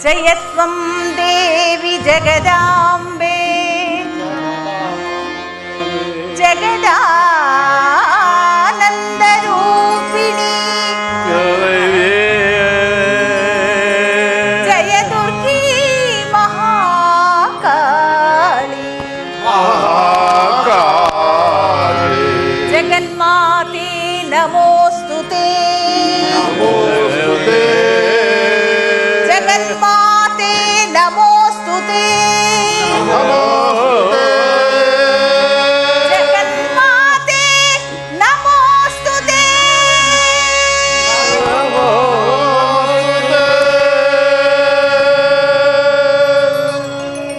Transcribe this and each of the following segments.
ಜಯತ್ವಂ ದೇವಿ ಜಗದಾಂಬೆ ಜಗದಾನಂದರೂಪಿಣಿ ಜಯ ದುರ್ಗಿ ಮಹಾಕಾಳಿ ಜಗನ್ಮಾತೆ ನಮೋಸ್ತುತೆ ಜಗನ್ಮಾತೆ ನಮೋಸ್ತುತೆ ಜಗನ್ಮಾತೆ ನಮೋಸ್ತುತೆ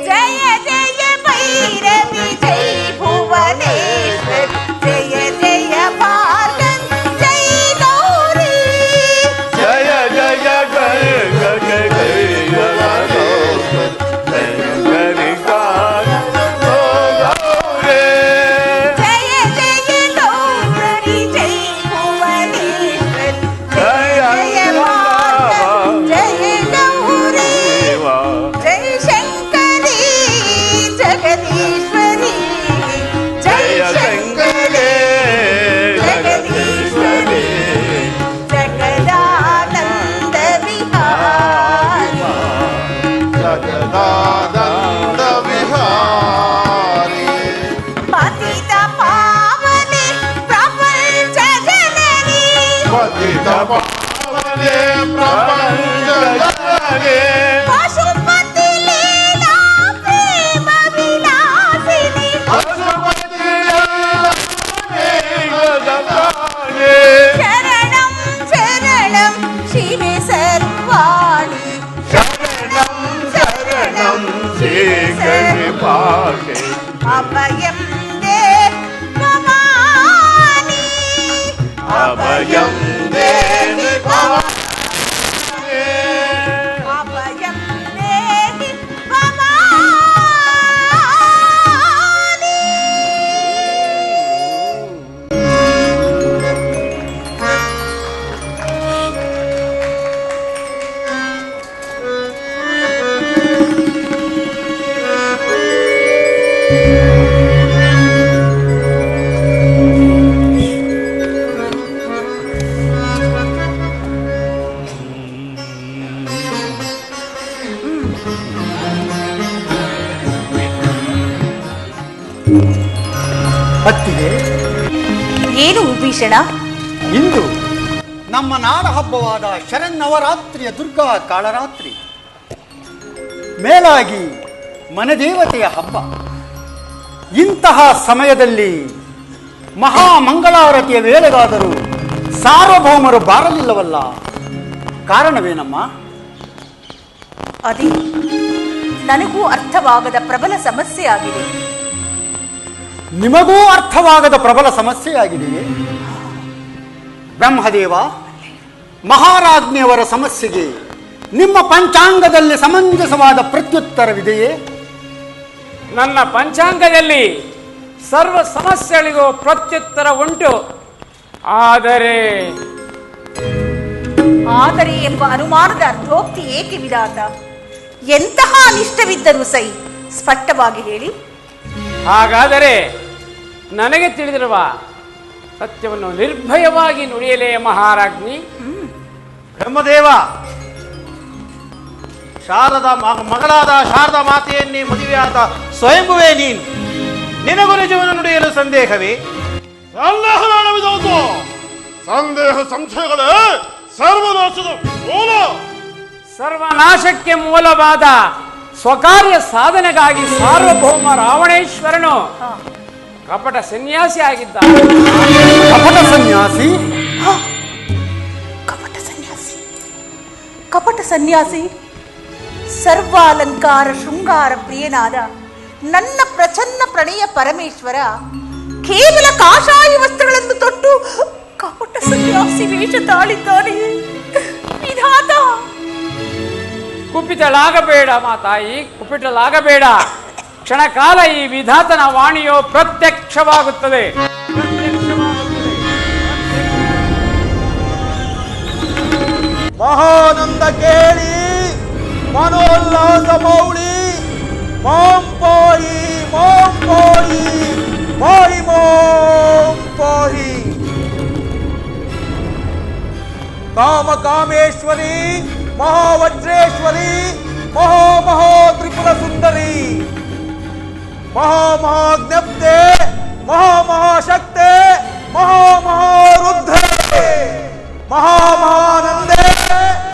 ಜಯ ಜಯ ಭೈರವಿ ಜೈ ಭುವನೇಶ್ವರಿ ಜಯ ಜಯ ಭಾರ್ಗವಿ ಜೈ ಗೌರಿ ಜಯ ಜಯ ಜಯ ಪಶುಪತಿ ಲೀಲಾ ಪ್ರೇಮ ವಿಲಾಸಿನಿ ಶರಣಂ ಶರಣಂ ಶಿವೆ ಸರ್ವಾಣಿ ಶರಣಂ ಶರಣಂ ಶಿವೆ ಸರ್ವಾಣಿ ಅಭಯಂ ಭವಾನಿ ಅಭಯಂ ದೇವಿ ಭವಾನಿ ಅಭಯಂ ದೇವಿ ಭವಾನಿ ಅತ್ತಿಗೆ, ಏನು ವಿಭೀಷಣ? ಇಂದು ನಮ್ಮ ನಾಡ ಹಬ್ಬವಾದ ಶರನ್ನವರಾತ್ರಿಯ ದುರ್ಗಾ ಕಾಳರಾತ್ರಿ, ಮೇಲಾಗಿ ಮನದೇವತೆಯ ಹಬ್ಬ. ಇಂತಹ ಸಮಯದಲ್ಲಿ ಮಹಾಮಂಗಳಾರತಿಯ ವೇಳೆಗಾದರೂ ಸಾರ್ವಭೌಮರು ಬಾರಲಿಲ್ಲವಲ್ಲ, ಕಾರಣವೇನಮ್ಮ? ಅದೇ ನನಗೂ ಅರ್ಥವಾಗದ ಪ್ರಬಲ ಸಮಸ್ಯೆ ಆಗಿದೆ. ನಿಮಗೂ ಅರ್ಥವಾಗದ ಪ್ರಬಲ ಸಮಸ್ಯೆಯಾಗಿದೆಯೇ? ಬ್ರಹ್ಮದೇವ, ಮಹಾರಾಜ್ಞಿಯವರ ಸಮಸ್ಯೆಗೆ ನಿಮ್ಮ ಪಂಚಾಂಗದಲ್ಲಿ ಸಮಂಜಸವಾದ ಪ್ರತ್ಯುತ್ತರವಿದೆಯೇ? ನನ್ನ ಪಂಚಾಂಗದಲ್ಲಿ ಸರ್ವ ಸಮಸ್ಯೆಗಳಿಗೂ ಪ್ರತ್ಯುತ್ತರ ಉಂಟು. ಆದರೆ ಎಂಬ ಅನುಮಾನದ ಅರ್ಥೋಕ್ತಿ ಏಕೆ ವಿಧಾತ? ಎಂತಹ ಅನಿಷ್ಟವಿದ್ದರೂ ಸೈ, ಸ್ಪಷ್ಟವಾಗಿ ಹೇಳಿ. ಹಾಗಾದರೆ ನನಗೆ ತಿಳಿದಿರುವ ಸತ್ಯವನ್ನು ನಿರ್ಭಯವಾಗಿ ನುಡಿಯಲೇ ಮಹಾರಾಜ್ಞಿ? ಬ್ರಹ್ಮದೇವ, ಮಗಳಾದ ಶಾರದಾ ಮಾತೆಯನ್ನೇ ಮದುವೆಯಾದ ಸ್ವಯಂಭುವೇ ನೀನು. ನಿನಗೂ ನಿಜವನ್ನು ನುಡಿಯಲು ಸಂದೇಹವೇ? ಸಂದೇಹ ಸಂಶಯಗಳೇ ಸರ್ವನಾಶದ ಮೂಲ. ಸರ್ವನಾಶಕ್ಕೆ ಮೂಲವಾದ ಸ್ವಕಾರ್ಯ ಸಾಧನೆಗಾಗಿ ಸಾರ್ವಭೌಮ ರಾವಣೇಶ್ವರನು ಕಪಟ ಸನ್ಯಾಸಿ ಆಗಿದ್ದ. ಕಪಟ ಸನ್ಯಾಸಿ? ಕಪಟ ಸನ್ಯಾಸಿ, ಕಪಟ ಸನ್ಯಾಸಿ. ಸರ್ವಾಲಂಕಾರ ಶೃಂಗಾರ ಪ್ರಿಯನಾದ ನನ್ನ ಪ್ರಚನ್ನ ಪ್ರಣಯ ಪರಮೇಶ್ವರ ಕೇವಲ ಕಾಷಾಯ ವಸ್ತ್ರಗಳನ್ನು ತೊಟ್ಟು ಕಪಟ ಸನ್ಯಾಸಿ ವೇಷ ತಾಳಿದ್ದಾನೆ. ವಿಧಾತ, ಕುಪಿತಳಾಗಬೇಡ ಮಾತಾಯಿ, ಕುಪಿತಳಾಗಬೇಡ. ಕ್ಷಣಕಾಲ ಈ ವಿಧಾತನ ವಾಣಿಯು ಪ್ರತ್ಯಕ್ಷವಾಗುತ್ತದೆ. ಮಹಾನಂದ ಕೇಳಿ ಮನೋಲ್ಲಾಸ ಮೌಳಿ ಮಾಂ ಪಾಹಿ ಮಾಂ ಪಾಹಿ ಪಾಹಿ ಮಾಂ ಪಾಹಿ. ಕಾಮ ಕಾಮೇಶ್ವರಿ ಮಹಾವಜ್ರೇಶ್ವರಿ ಮಹಾ ತ್ರಿಪುರ ಸುಂದರಿ ಮಹಾಜ್ಞಪ್ತೆ ಮಹಾಶಕ್ತೆ ಮಹಾರುದ್ಧೆ ಮಹಾನಂದೆ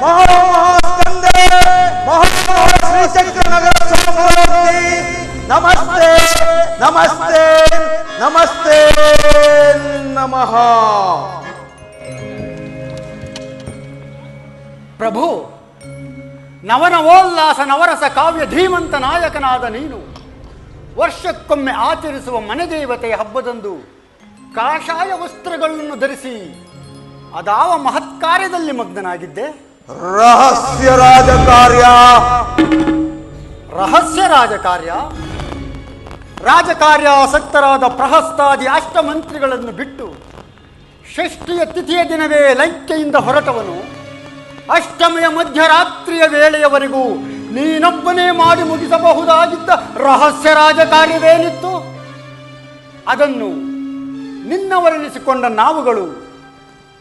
ಮಹಾಸ್ಕಂದೆ ಶ್ರೀಚಕ್ರನಗರ ಸಂಸ್ಥೆ. ನಮಸ್ತೆ ನಮಸ್ತೆ ನಮಸ್ತೆ ನಮಃ. ಪ್ರಭು, ನವನವೋಲ್ಲಾಸ ನವರಸ ಕಾವ್ಯ ಧೀಮಂತ ನಾಯಕನಾದ ನೀನು ವರ್ಷಕ್ಕೊಮ್ಮೆ ಆಚರಿಸುವ ಮನೆದೇವತೆಯ ಹಬ್ಬದಂದು ಕಾಷಾಯ ವಸ್ತ್ರಗಳನ್ನು ಧರಿಸಿ ಅದಾವ ಮಹತ್ಕಾರ್ಯದಲ್ಲಿ ಮಗ್ನನಾಗಿದ್ದೆ. ರಹಸ್ಯ ರಾಜಕಾರ್ಯ ರಾಜಕಾರ್ಯಾಸಕ್ತರಾದ ಪ್ರಹಸ್ತಾದಿ ಅಷ್ಟಮಂತ್ರಿಗಳನ್ನು ಬಿಟ್ಟು ಷಷ್ಠಿಯ ತಿಥಿಯ ದಿನವೇ ಲಂಕೆಯಿಂದ ಹೊರಟವನು ಅಷ್ಟಮಿಯ ಮಧ್ಯರಾತ್ರಿಯ ವೇಳೆಯವರೆಗೂ ನೀನೊಬ್ಬನೇ ಮಾಡಿ ಮುಗಿಸಬಹುದಾಗಿದ್ದ ರಹಸ್ಯ ರಾಜಕಾರ್ಯವೇನಿತ್ತು? ಅದನ್ನು ನಿನ್ನವರೆನಿಸಿಕೊಂಡ ನಾವುಗಳು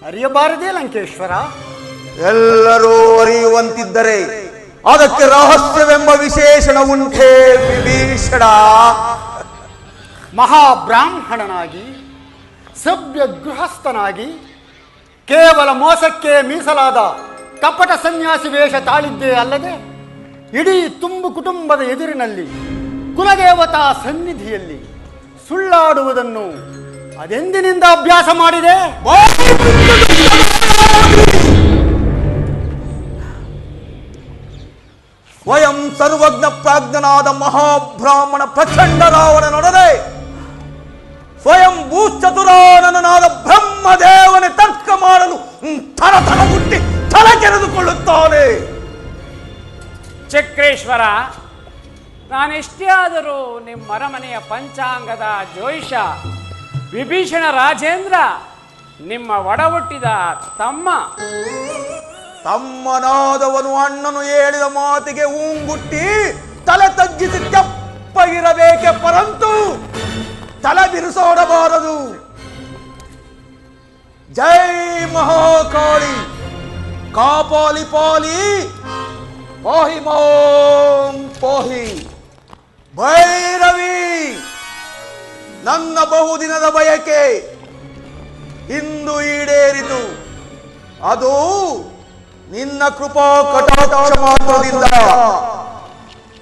ಅರಿಯಬಾರದೇ ಲಂಕೇಶ್ವರ? ಎಲ್ಲರೂ ಅರಿಯುವಂತಿದ್ದರೆ ಅದಕ್ಕೆ ರಹಸ್ಯವೆಂಬ ವಿಶೇಷಣ ಉಂಟೇ ವಿಭೀಷಣ? ಮಹಾಬ್ರಾಹ್ಮಣನಾಗಿ ಸಭ್ಯ ಗೃಹಸ್ಥನಾಗಿ ಕೇವಲ ಮೋಸಕ್ಕೆ ಮೀಸಲಾದ ಕಪಟ ಸನ್ಯಾಸಿ ವೇಷ ತಾಳಿದ್ದೇ ಅಲ್ಲದೆ ಇಡೀ ತುಂಬು ಕುಟುಂಬದ ಎದುರಿನಲ್ಲಿ ಕುಲದೇವತಾ ಸನ್ನಿಧಿಯಲ್ಲಿ ಸುಳ್ಳಾಡುವುದನ್ನು ಅದೆಂದಿನಿಂದ ಅಭ್ಯಾಸ ಮಾಡಿದೆ? ಸ್ವಯಂ ಸರ್ವಜ್ಞ ಪ್ರಾಜ್ಞನಾದ ಮಹಾಬ್ರಾಹ್ಮಣ ಪ್ರಚಂಡ ರಾವಣನೊಡನೆ ಸ್ವಯಂ ಭೂಚತುರಾನನಾದ ಬ್ರಹ್ಮದೇವನ ತರ್ಕ ಮಾಡಲು ತರತನ ಹುಟ್ಟಿ ತಲೆ ಕೆರೆದುಕೊಳ್ಳುತ್ತಾನೆ. ಚಕ್ರೇಶ್ವರ, ನಾನೆಷ್ಟೇ ಆದರೂ ನಿಮ್ಮ ಅರಮನೆಯ ಪಂಚಾಂಗದ ಜ್ಯೋತಿಷ ವಿಭೀಷಣ ರಾಜೇಂದ್ರ ನಿಮ್ಮ ಒಡಹುಟ್ಟಿದ ತಮ್ಮನಾದವನು ಅಣ್ಣನು ಹೇಳಿದ ಮಾತಿಗೆ ಹೂಂಗುಟ್ಟಿ ತಲೆ ತಗ್ಗಿಸಿ ತೆಪ್ಪಗಿರಬೇಕೆ ಪರಂತು ತಲೆ ಬಿರುಸೋಡಬಾರದು. ಜೈ ಮಹಾಕಾಳಿ ಕಾಪಾಲಿ ಪಾಲಿ ಪಾಹಿ ಮಾಂ ಪಾಹಿ. ಭೈರವಿ, ನನ್ನ ಬಹುದಿನದ ಬಯಕೆ ಇಂದು ಈಡೇರಿತು. ಅದು ನಿನ್ನ ಕೃಪಾ ಕಟಾಕ್ಷ ಮಾತ್ರದಿಂದ.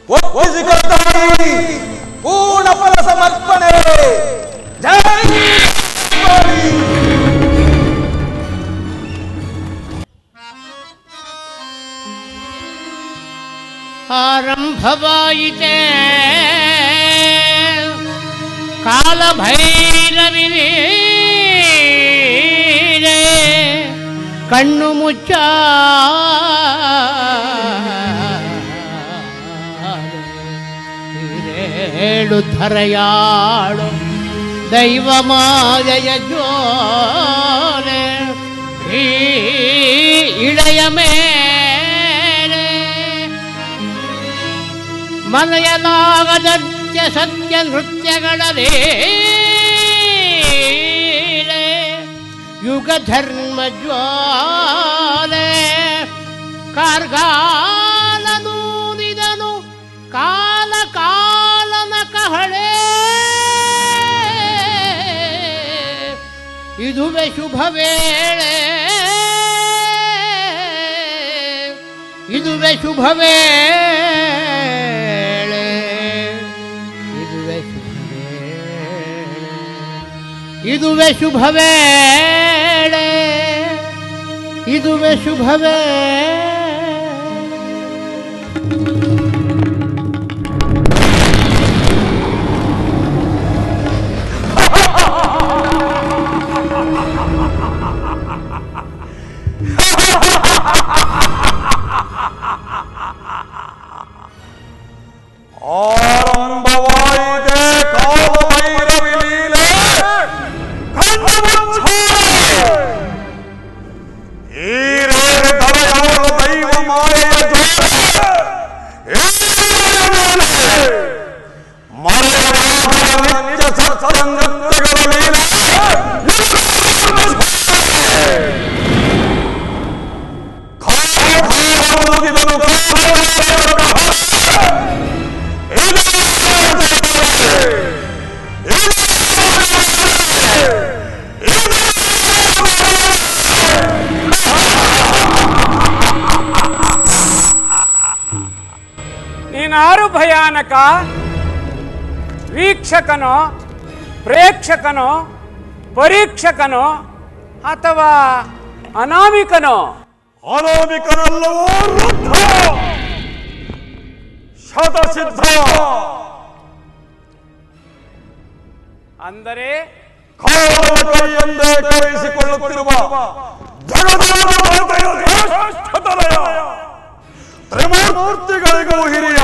ಒಪ್ಪಿಸಿಕೊಳ್ಳಿ, ಪೂರ್ಣ ಫಲ ಸಮರ್ಪಣೆ. ಜೈ ಆರಂಭವಾಯಿತೆ ಕಾಲಭೈರವಿನೇ ಕಣ್ಣು ಮುಚ್ಚ ಏಳು ಧರೆಯಾಳು ದೈವ ಮಾಯೆಯ ಜೋಲೆ ಈ ಇಳೆಯ ಮೇಲೆ ಮನೆಯಲಾಗದಂತ್ಯ ಸತ್ಯ ನೃತ್ಯಗಳಲ್ಲಿ ಯುಗ ಧರ್ಮ ಜ್ವಾಲೆ ಕಾರ್ಗಾಲನೂದಿದನು ಕಾಲ ಕಾಲನ ಕಹಳೆ. ಇದುವೆ ಶುಭ ವೇಳೆ, ಇದುವೆ ಶುಭ ವೇಳೆ, ಇದುವೆ ಶುಭ ವೇಳೆ, ಇದುವೆ ಶುಭ ವೇಳೆ, ಇದುವೆ ಶುಭ ವೇಳೆ. ಆರಂಭವಾಯಿತೆ ಕಾಲಭೈರವಿ ಲೀಲೆ. ಈ ದೈವ ಮಾಯೆಯ ಭಯಾನಕ, ವೀಕ್ಷಕನೋ, ಪ್ರೇಕ್ಷಕನೋ, ಪರೀಕ್ಷಕನೋ ಅಥವಾ ಅನಾಮಿಕನೋ? ಅನಾಮಿಕನಲ್ಲವೋ ವೃದ್ಧ ಶತಸಿದ್ಧ. ಅಂದರೆ ಕಾಲದ ಕೈಯೆಂದೇ ಕರೆಯಿಸಿಕೊಳ್ಳುತ್ತಿರುವ ಜಗದೇವತೆಯ ಶ್ರೇಷ್ಠತನಯ, ತ್ರಿಮೂರ್ತಿಗಳಿಗೂ ಹಿರಿಯ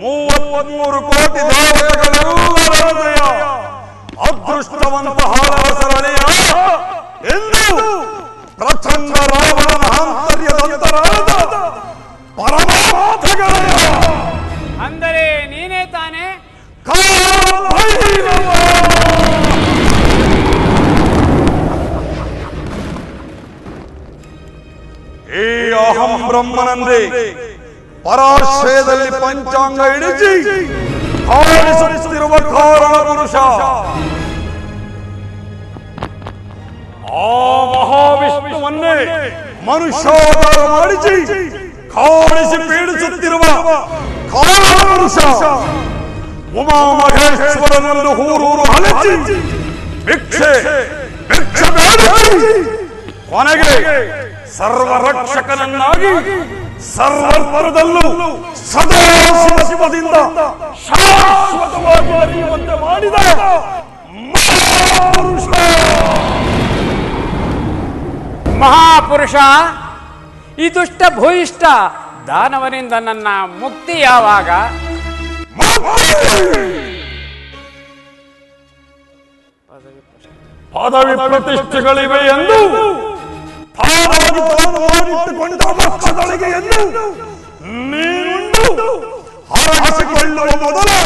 33 ಕೋಟಿ ದೇವತೆಗಳೆಲ್ಲರದಯ ಅದೃಷ್ಟವಂತ ಹಾಲರಸರಳೆಯ ಎಂದು ಪ್ರಚಂಡ ರಾವಣನ ಆಂತರ್ಯದಂತರಾದ ಪರಮಾರ್ಥಗಳಯ. ಅಂದರೆ ನೀನೇ ತಾನೇ? ಈ ಅಹಂ ಬ್ರಹ್ಮನಂದೇ ಪರಾಶ್ರಯದಲ್ಲಿ ಪಂಚಾಂಗ ಇಡಿಸಿ ಆಡಿಸುತ್ತಿರುವ ಕಾರಣ ಪುರುಷ ಆ ಮಹಾವಿಷ್ಣುವನ್ನೇ ಮನುಷ್ಯಾವತಾರ ಮಾಡಿಸಿ ಕಾಡಿಸಿ ಪೀಡಿಸುತ್ತಿರುವ ಕಾರಣ ಪುರುಷ ಉಮಾ ಮಹೇಶ್ವರನನ್ನು ಹೂರೂರು ಹಲಚಿ ಭಿಕ್ಷೆ ಭಿಕ್ಷೆ ಬೇಡಿಸಿ ಕೊನೆಗೆ ಸರ್ವರಕ್ಷಕನನ್ನಾಗಿ ಸರ್ವರದಲ್ಲೂ ಸದಾ ಶಿವದಿಂದ ಶಾಶ್ವತವಾಗಿ ಅರಿಯುವಂತೆ ಮಾಡಿದ ಮಹಾಪುರುಷ, ಈ ದುಷ್ಟ ಭೂಯಿಷ್ಠ ದಾನವನಿಂದ ನನ್ನ ಮುಕ್ತಿ ಯಾವಾಗ? ಪದವಿ ಪ್ರತಿಷ್ಠೆಗಳಿವೆ ಎಂದು ಮಾಡಿಟ್ಟುಕೊಂಡ ಮಕ್ಕಳಿಗೆ ಎಂದು ನೀನುಂಡು ಹರಗಿಸಿಕೊಳ್ಳುವ ಮೊದಲೇ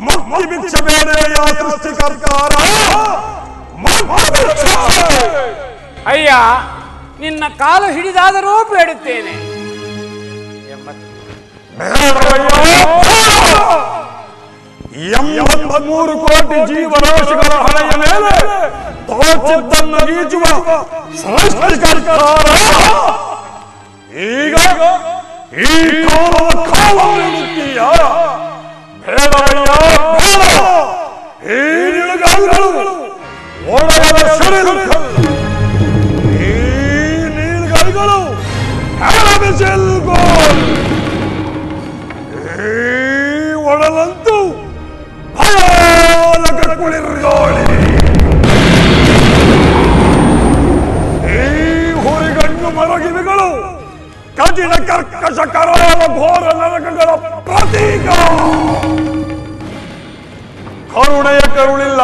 ಮುಕ್ತಿ ಭಿಕ್ಷೆ ಬೇರೆಯ ಸೃಷ್ಟಿಕರ್ತಾರ. ಅಯ್ಯ, ನಿನ್ನ ಕಾಲು ಹಿಡಿದಾದರೂ ಬೇಡುತ್ತೇನೆ. 83 ಕೋಟಿ ಜೀವರಾಶಿಗಳ ಹಣೆಯ ಮೇಲೆ ತೋಚಿದ್ದನ್ನು ಗೀಚುವ ಸೃಷ್ಟಿಕರ್ತಾರ ಈಗ ಈ ಕಾಲದ ಕಾಲೀಯ ಬೇಡಯ್ಯ ಬೇಡ. ಈ ನೀಳುಗಾಲುಗಳು ಒಡೆಯದ ಶರೀರ, ಈ ನೀಳುಗಾಲುಗಳು ಈ ಒಡಲಂತೂ ಭಯಾನಕ ಕುಳಿರ್ಗೋಳಿ. ಈ ಹುರಿಗಣ್ಣು ಮರಗಿವಿಗಳು ಕಠಿಣ ಕರ್ಕಶ ಕರಾಳ ಘೋರ ನರಕಗಳ ಪ್ರತೀಕ. ಕರುಣೆಯ ಕರುಳಿಲ್ಲ,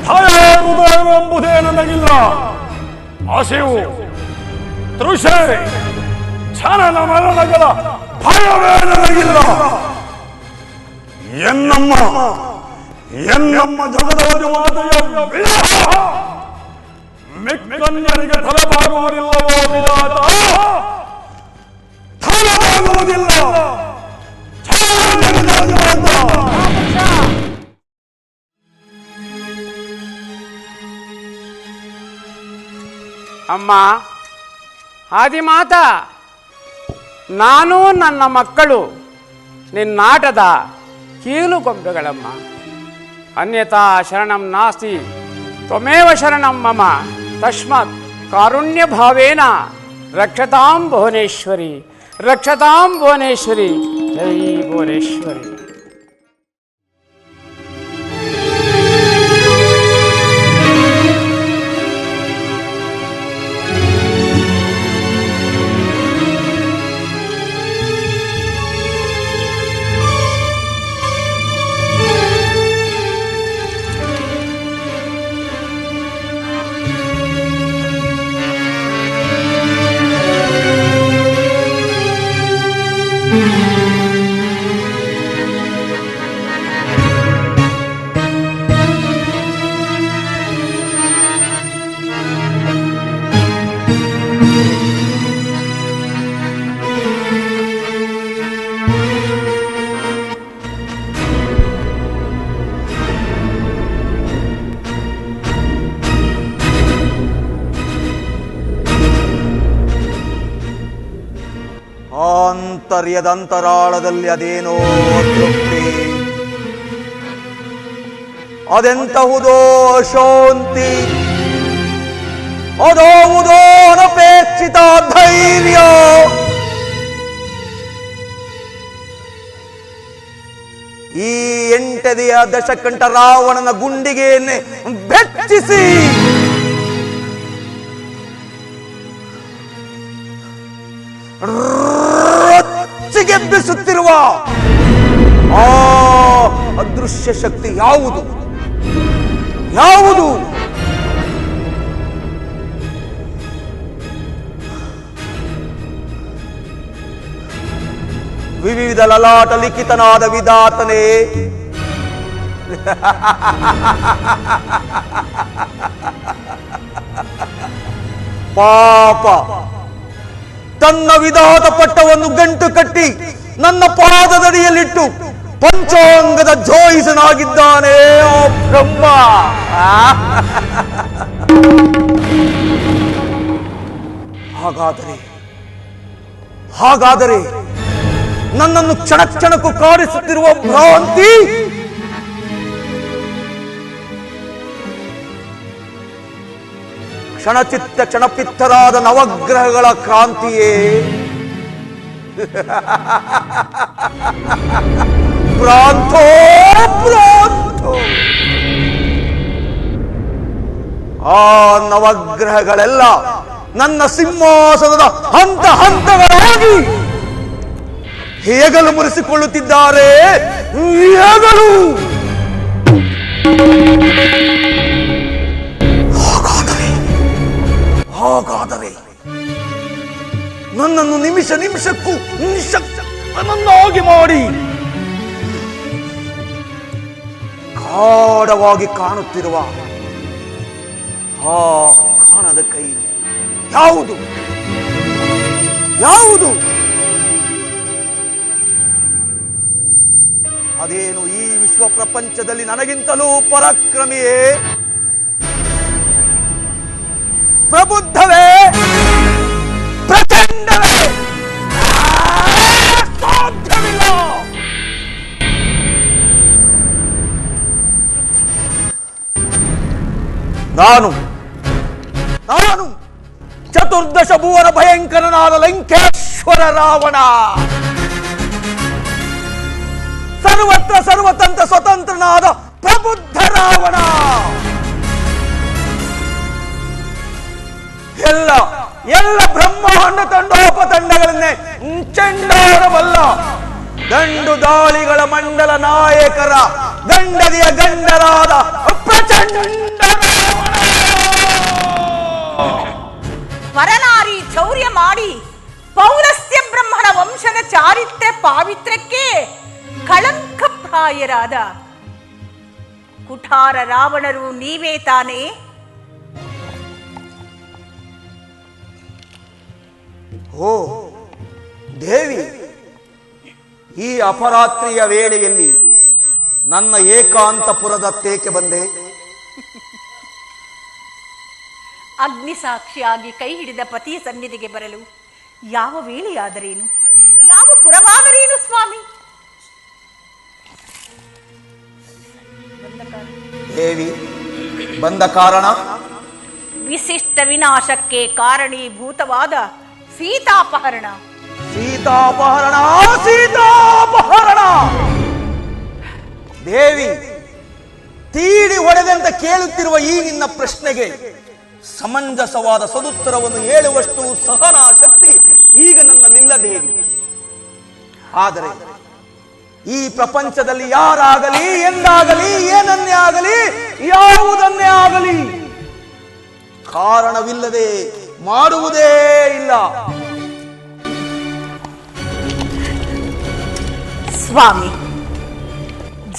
ಭಯ ಹೃದಯವೆಂಬುದೇ ನನಗಿಲ್ಲ. ಹಸಿವು, ತೃಷೆ, ಛನನ ಮರಣಗಳ ಭಯವೇ ನನಗಿಲ್ಲ. ಎನ್ನಮ್ಮ ಜಗದವಧಿ ಮಾತೆಯ ವಿರಹ ಮಿಕ್ಕನ್ಯರಿಗೆ ತಲೆಬಾಗುವುದಿಲ್ಲವೋ ವಿಧಾತ? ತಲೆಬಾಗುವುದಿಲ್ಲ. ಅಮ್ಮ ಆದಿಮಾತ, ನಾನು ನನ್ನ ಮಕ್ಕಳು ನಿನ್ನಾಟದ ಕೀಲುಗೊಂಬೆಗಳಮ್ಮ. ಅನ್ಯತಾ ಶರಣಂ ನಾಸ್ತಿ ತ್ವಮೇವ ಶರಣಂ ಮಮ. ತಸ್ಮಾತ್ ಕಾರುಣ್ಯ ಭಾವೇನ ರಕ್ಷತಾಂ ಭುವನೇಶ್ವರಿ, ರಕ್ಷತಾಂ ಭುವನೇಶ್ವರಿ. ಜೈ ಭುವನೇಶ್ವರಿ. ಆಂತರ್ಯದ ಅಂತರಾಳದಲ್ಲಿ ಅದೇನೋ ತೃಪ್ತಿ, ಅದೆಂತಹುದೋ ಶಾಂತಿ, ಅದಾವುದೋ ಅನಪೇಕ್ಷಿತ ಧೈರ್ಯ. ಈ 8ನೆಯ ದಶಕಂಠ ರಾವಣನ ಗುಂಡಿಗೆಯನ್ನೇ ಬೆಚ್ಚಿಸಿ ರೊಚ್ಚಿಗೆಬ್ಬಿಸುತ್ತಿರುವ ಆ ಅದೃಶ್ಯ ಶಕ್ತಿ ಯಾವುದು? ಯಾವುದು? ವಿವಿಧ ಲಲಾಟ ಲಿಖಿತನಾದ ವಿಧಾತನೇ, ಪಾಪ ತನ್ನ ವಿಧಾತ ಪಟ್ಟವನ್ನು ಗಂಟು ಕಟ್ಟಿ ನನ್ನ ಪಾದದಡಿಯಲ್ಲಿಟ್ಟು ಪಂಚಾಂಗದ ಜೋಯಿಸನಾಗಿದ್ದಾನೆ ಆ ಬ್ರಹ್ಮ. ಹಾಗಾದರೆ ನನ್ನನ್ನು ಕ್ಷಣ ಕ್ಷಣಕ್ಕೂ ಕಾಡಿಸುತ್ತಿರುವ ಭ್ರಾಂತಿ ಕ್ಷಣಚಿತ್ತ ಕ್ಷಣಪಿತ್ತರಾದ ನವಗ್ರಹಗಳ ಕ್ರಾಂತಿಯೇ? ಭ್ರಾಂತೋ ಭ್ರಾಂತೋ. ಆ ನವಗ್ರಹಗಳೆಲ್ಲ ನನ್ನ ಸಿಂಹಾಸನದ ಹಂತ ಹಂತಗಳಾಗಿ ಹೇಗಲು ಮುರಿಸಿಕೊಳ್ಳುತ್ತಿದ್ದಾರೆ. ಹೇಗಲು ಹಾಗಾದರೆ ನನ್ನನ್ನು ನಿಮಿಷ ನಿಮಿಷಕ್ಕೂ ನಿಶ್ಶಕ್ತನನ್ನಾಗಿ ಮಾಡಿ ಗಾಢವಾಗಿ ಕಾಣುತ್ತಿರುವ ಆ ಕಾಣದ ಕೈ ಯಾವುದು? ಯಾವುದು? ಅದೇನು ಈ ವಿಶ್ವ ಪ್ರಪಂಚದಲ್ಲಿ ನನಗಿಂತಲೂ ಪರಾಕ್ರಮಿಯೇ? ಪ್ರಬುದ್ಧವೇ? ಪ್ರಚಂಡವೇ? ಸಾಧ್ಯವಿಲ್ಲ. ನಾನು ಚತುರ್ದಶ ಭುವನ ಭಯಂಕರನಾದ ಲಂಕೇಶ್ವರ ರಾವಣ, ಸರ್ವತ್ರ ಸರ್ವತಂತ್ರ ಸ್ವತಂತ್ರನಾದ ಪ್ರಬುದ್ಧ ರಾವಣ. ಎಲ್ಲ ಬ್ರಹ್ಮಾಂಡ ತಂಡೋಪತಂಡಗಳನ್ನೇ ಚೆಂಡಾಡಬಲ್ಲ ದಂಡು ದಾಳಿಗಳ ಮಂಡಲ ನಾಯಕರ ಗಂಡದಿಯ ಗಂಡರಾದ ಪ್ರಚಂಡ ವರನಾರಿ ಚೌರ್ಯ ಮಾಡಿ ಪೌಲಸ್ತ್ಯ ಬ್ರಹ್ಮಣ ವಂಶದ ಚಾರಿತ್ರ್ಯ ಪಾವಿತ್ರ್ಯಕ್ಕೆ ಕಳಂಕಪ್ರಾಯರಾದ ಕುಠಾರ ರಾವಣರು ನೀವೇ ತಾನೇ? ಓ ದೇವಿ, ಈ ಅಪರಾತ್ರಿಯ ವೇಳೆಯಲ್ಲಿ ನನ್ನ ಏಕಾಂತಪುರದತ್ತೇಕೆ ಬಂದೆ? ಅಗ್ನಿ ಸಾಕ್ಷಿಯಾಗಿ ಕೈ ಹಿಡಿದ ಪತಿಯ ಸನ್ನಿಧಿಗೆ ಬರಲು ಯಾವ ವೇಳೆಯಾದರೇನು, ಯಾವ ಪುರವಾದರೇನು ಸ್ವಾಮಿ? ದೇವಿ, ಬಂದ ಕಾರಣ ವಿಶಿಷ್ಟ ವಿನಾಶಕ್ಕೆ ಕಾರಣೀಭೂತವಾದ ಸೀತಾಪಹರಣ. ಸೀತಾಪಹರಣ, ಸೀತಾಪಹರಣ. ದೇವಿ, ತೀಡಿ ಹೊಡೆದಂತ ಕೇಳುತ್ತಿರುವ ಈ ನಿನ್ನ ಪ್ರಶ್ನೆಗೆ ಸಮಂಜಸವಾದ ಸದುತ್ತರವನ್ನು ಹೇಳುವಷ್ಟು ಸಹನಾ ಶಕ್ತಿ ಈಗ ನನ್ನಲ್ಲಿಲ್ಲ ದೇವಿ. ಆದರೆ ಈ ಪ್ರಪಂಚದಲ್ಲಿ ಯಾರಾಗಲಿ, ಎಂದಾಗಲಿ, ಏನನ್ನೇ ಆಗಲಿ, ಯಾವುದನ್ನೇ ಆಗಲಿ ಕಾರಣವಿಲ್ಲದೆ ಮಾಡುವುದೇ ಇಲ್ಲ. ಸ್ವಾಮಿ,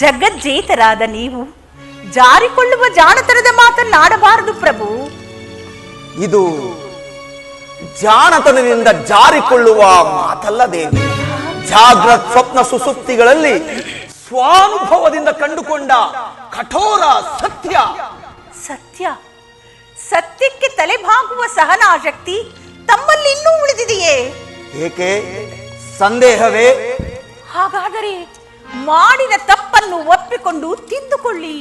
ಜಗಜ್ಜೇತರಾದ ನೀವು ಜಾರಿಕೊಳ್ಳುವ ಜಾಣತನದ ಮಾತನ್ನಾಡಬಾರದು ಪ್ರಭು. ಇದು ಜಾಣತನದಿಂದ ಜಾರಿಕೊಳ್ಳುವ ಮಾತಲ್ಲ ದೇವಿ. ಜಾಗ್ರತ್ ಸ್ವಪ್ನ ಸುಸುಪ್ತಿಗಳಲ್ಲಿ ಸ್ವಾನುಭವದಿಂದ ಕಂಡುಕೊಂಡ ಕಠೋರ ಸತ್ಯ. ಸತ್ಯ, ಸತ್ಯಕ್ಕೆ ತಲೆಬಾಗುವ ಸಹನಾಶಕ್ತಿ ತಮ್ಮಲ್ಲಿ ಇನ್ನೂ ಉಳಿದಿದೆಯೇ? ಏಕೆ? ಸಂದೇಹವೇ? ಹಾಗಾದರೆ ಮಾಡಿದ ತಪ್ಪನ್ನು ಒಪ್ಪಿಕೊಂಡು ತಿದ್ದುಕೊಳ್ಳಿ.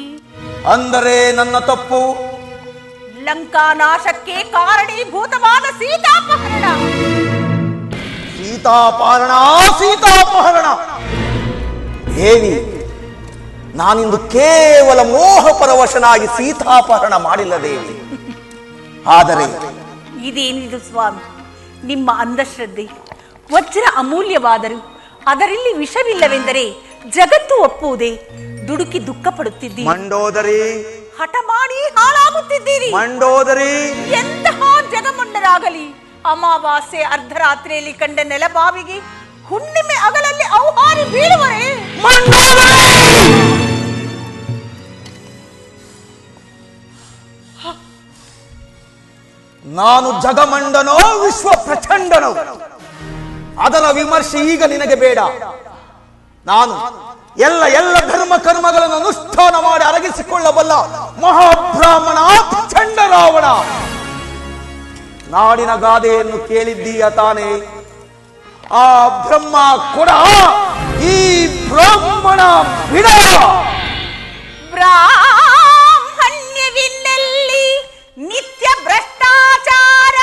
ಅಂದರೆ ನನ್ನ ತಪ್ಪು ಲಂಕಾ ನಾಶಕ್ಕೆ ಕಾರಣೀಭೂತವಾದ ಸೀತಾಪಹರಣ. ಸೀತಾಪಹರಣ ದೇವಿ, ನಾನಿಂದು ಕೇವಲ ಮೋಹ ಪರವಶನಾಗಿ ಸೀತಾಪಹರಣ ಮಾಡಿಲ್ಲ ದೇವಿ. ಆದರೆ ಇದೇನಿದು ಸ್ವಾಮಿ, ನಿಮ್ಮ ಅಂಧಶ್ರದ್ಧೆ. ವಜ್ರ ಅಮೂಲ್ಯವಾದರೂ ಅದರಲ್ಲಿ ವಿಷವಿಲ್ಲವೆಂದರೆ ಜಗತ್ತು ಒಪ್ಪುವುದೇ? ದುಡುಕಿ ದುಃಖ ಪಡುತ್ತಿದ್ದೀರಿ. ಮಂಡೋದರಿ, ಹಠ ಮಾಡಿ ಹಾಳಾಗುತ್ತಿದ್ದೀರಿ. ಮಂಡೋದರಿ, ಎಂತಹ ಜಗಮುಂಡರಾಗಲಿ ಅಮಾವಾಸ್ಯೆ ಅರ್ಧರಾತ್ರಿಯಲ್ಲಿ ಕಂಡ ನೆಲಬಾವಿಗೆ ಹುಣ್ಣಿಮೆ ಅಗಲಲ್ಲಿ ಔಹಾರಿ ಬೀಳುವರೇ? ನಾನು ಜಗಮಂಡನೋ ವಿಶ್ವ ಪ್ರಚಂಡನೋ ಅದರ ವಿಮರ್ಶೆ ಈಗ ನಿನಗೆ ಬೇಡ. ನಾನು ಎಲ್ಲ ಧರ್ಮ ಕರ್ಮಗಳನ್ನು ಅನುಷ್ಠಾನ ಮಾಡಿ ಅರಗಿಸಿಕೊಳ್ಳಬಲ್ಲ ಮಹಾಬ್ರಾಹ್ಮಣ ಪ್ರಚಂಡ ರಾವಣ. ನಾಡಿನ ಗಾದೆಯನ್ನು ಕೇಳಿದ್ದೀಯ ತಾನೇ? ಆ ಬ್ರಹ್ಮ ಕೊಡ, ಈ ಬ್ರಾಹ್ಮಣ ಬಿಡ. ಬ್ರಾಹ್ಮಣ್ಯವಿನ್ನಲ್ಲಿ ನಿತ್ಯ ಭ್ರಷ್ಟಾಚಾರ,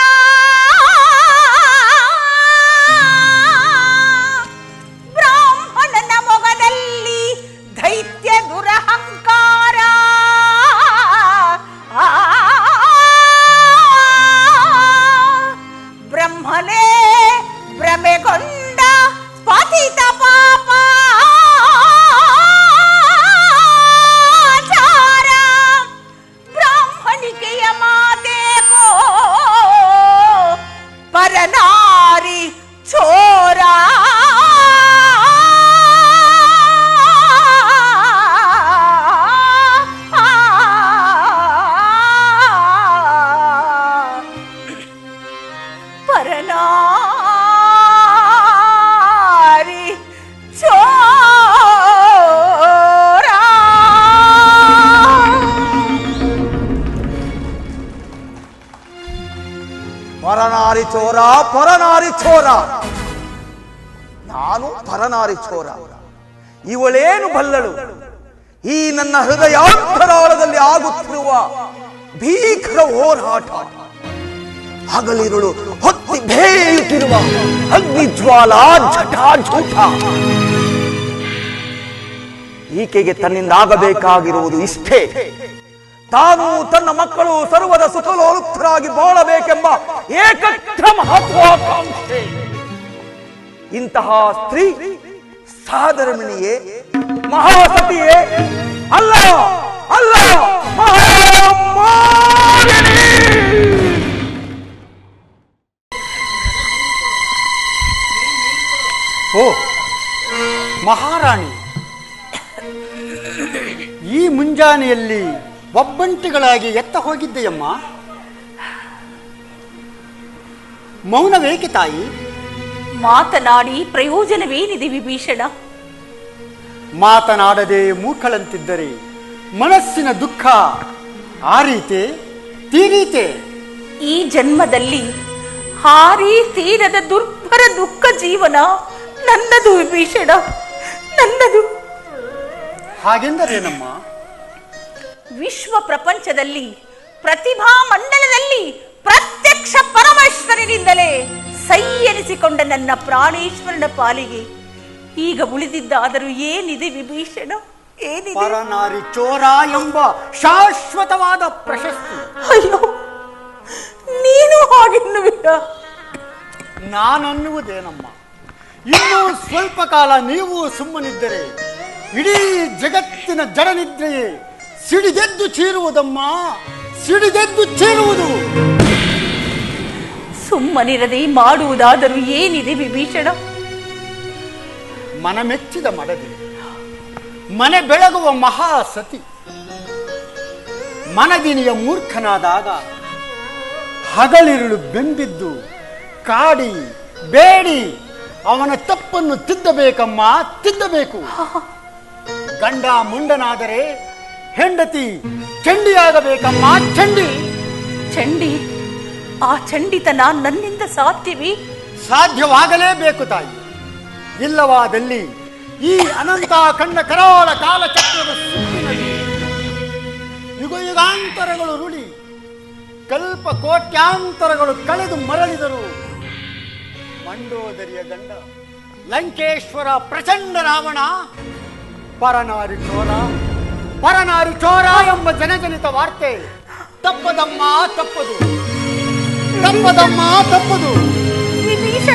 ಬ್ರಾಹ್ಮಣನ ಮೊಗದಲ್ಲಿ ದೈತ್ಯ ದುರಹಂಕಾರ. ಬ್ರಹ್ಮನೇ ಭ್ರಮೆಗೊಂಡ ಪತಿತ ಪಾಪಾಚಾರ, ಬ್ರಾಹ್ಮಣಿಕೆಯ ಮಾತೇಕೋ ಪರನಾರಿ ಚೋರ. ಪರನಾರಿ ಚೋರ. ಪರನಾರಿ ಚೋರ, ಪರನಾರಿ ಚೋರ. ನಾನು ಪರನಾರಿ ಚೋರ? ಇವಳೇನು ಬಲ್ಲಳು? ಈ ನನ್ನ ಹೃದಯಾಂತರಾಳದಲ್ಲಿ ಆಗುತ್ತಿರುವ ಭೀಕರ ಹೋರಾಟ, ಹಗಲಿರುಳು ಹೊತ್ತಿ ಬೇಯುತ್ತಿರುವ ಅಗ್ನಿಜ್ವಾಲ ಜಟಾಜೂಟ. ಈಕೆಗೆ ತನ್ನಿಂದಾಗಬೇಕಾಗಿರುವುದು ಇಷ್ಟೇ. ತಾನು ತನ್ನ ಮಕ್ಕಳು ಸರ್ವದ ಸುಖಲೋಲುಪ್ತರಾಗಿ ಬಾಳಬೇಕೆಂಬ ಏಕತ್ರ ಮಹತ್ವಾಕಾಂಕ್ಷೆ. ಇಂತಹ ಸ್ತ್ರೀ ಸಾಧರ್ಮಿಣಿಯೇ? ಮಹಾಸತಿಯೇ? ಅಲ್ಲ ಅಲ್ಲ, ಮಹಾಮಾಲಿನಿ. ಓ ಮಹಾರಾಣಿ, ಈ ಮುಂಜಾನೆಯಲ್ಲಿ ಒಬ್ಬಂಟಿಗಳಾಗಿ ಎತ್ತ ಹೋಗಿದ್ದೆಯಮ್ಮ? ಮೌನವೇಕೆ ತಾಯಿ? ಮಾತನಾಡಿ ಪ್ರಯೋಜನವೇನಿದೆ ವಿಭೀಷಣ? ಮಾತನಾಡದೆ ಮೂಕಳಂತಿದ್ದರೆ ಮನಸ್ಸಿನ ದುಃಖ ಆರೀತೆ ತೀರೀತೆ. ಈ ಜನ್ಮದಲ್ಲಿ ಹಾರಿ ತೀರದ ದುರ್ಭರ ದುಃಖ ಜೀವನ ನನ್ನದು ವಿಭೀಷಣ, ನನ್ನದು. ಹಾಗೆಂದರೇನಮ್ಮ? ವಿಶ್ವ ಪ್ರಪಂಚದಲ್ಲಿ ಪ್ರತಿಭಾ ಮಂಡಲದಲ್ಲಿ ಪ್ರತ್ಯಕ್ಷ ಪರಮೇಶ್ವರನಿಂದಲೇ ಸೈ ಎನಿಸಿಕೊಂಡ ನನ್ನ ಪ್ರಾಣೇಶ್ವರನ ಪಾಲಿಗೆ ಈಗ ಉಳಿದಿದ್ದಾದರೂ ಏನಿದೆ ವಿಭೀಷಣ? ಏನಿದೆ? ಪರನಾರಿ ಚೋರ ಎಂಬ ಶಾಶ್ವತವಾದ ಪ್ರಶಸ್ತಿ. ಅಯ್ಯೋ, ನೀನು ಹಾಗೆನ್ನುವಿರ? ನಾನನ್ನುವುದೇನಮ್ಮ, ಇನ್ನೂ ಸ್ವಲ್ಪ ಕಾಲ ನೀವು ಸುಮ್ಮನಿದ್ದರೆ ಇಡೀ ಜಗತ್ತಿನ ಜಡನಿದ್ರೆಯೇ ಸಿಡಿದೆದ್ದು ಚೀರುವುದಮ್ಮ, ಸಿಡಿದೆದ್ದು ಚೀರುವುದು. ಸುಮ್ಮನಿರದೆ ಮಾಡುವುದಾದರೂ ಏನಿದೆ ವಿಭೀಷಣ? ಮನಮೆಚ್ಚಿದ ಮಡದಿ, ಮನೆ ಬೆಳಗುವ ಮಹಾಸತಿ. ಮನದಿನಿಯ ಮೂರ್ಖನಾದಾಗ ಹಗಲಿರುಳು ಬೆಂಬಿದ್ದು ಕಾಡಿ ಬೇಡಿ ಅವನ ತಪ್ಪನ್ನು ತಿದ್ದಬೇಕಮ್ಮ, ತಿದ್ದಬೇಕು. ಗಂಡ ಮುಂಡನಾದರೆ ಹೆಂಡತಿ ಚಂಡಿಯಾಗಬೇಕಮ್ಮ, ಚಂಡಿ. ಚಂಡಿ? ಆ ಚಂಡಿತನ ನನ್ನಿಂದ ಸಾಧ್ಯವೇ? ಸಾಧ್ಯವಾಗಲೇಬೇಕು ತಾಯಿ. ಇಲ್ಲವಾದಲ್ಲಿ ಈ ಅನಂತ ಖಂಡ ಕರಾಳ ಕಾಲಚಕ್ರದ ಸುತ್ತಿನಲ್ಲಿ ಯುಗ ಯುಗಾಂತರಗಳು ರುಳಿ ಕಲ್ಪ ಕೋಟ್ಯಾಂತರಗಳು ಕಳೆದು ಮರಳಿದರು ಮಂಡೋದರಿಯ ಗಂಡ ಲಂಕೇಶ್ವರ ಪ್ರಚಂಡ ರಾವಣ ಪರನಾರಿ ಚೋರ ಎಂಬ ಜನಜನಿತ ವಾರ್ತೆ ತಪ್ಪದಮ್ಮ ತಪ್ಪದು ತಪ್ಪದಮ್ಮ ತಪ್ಪದು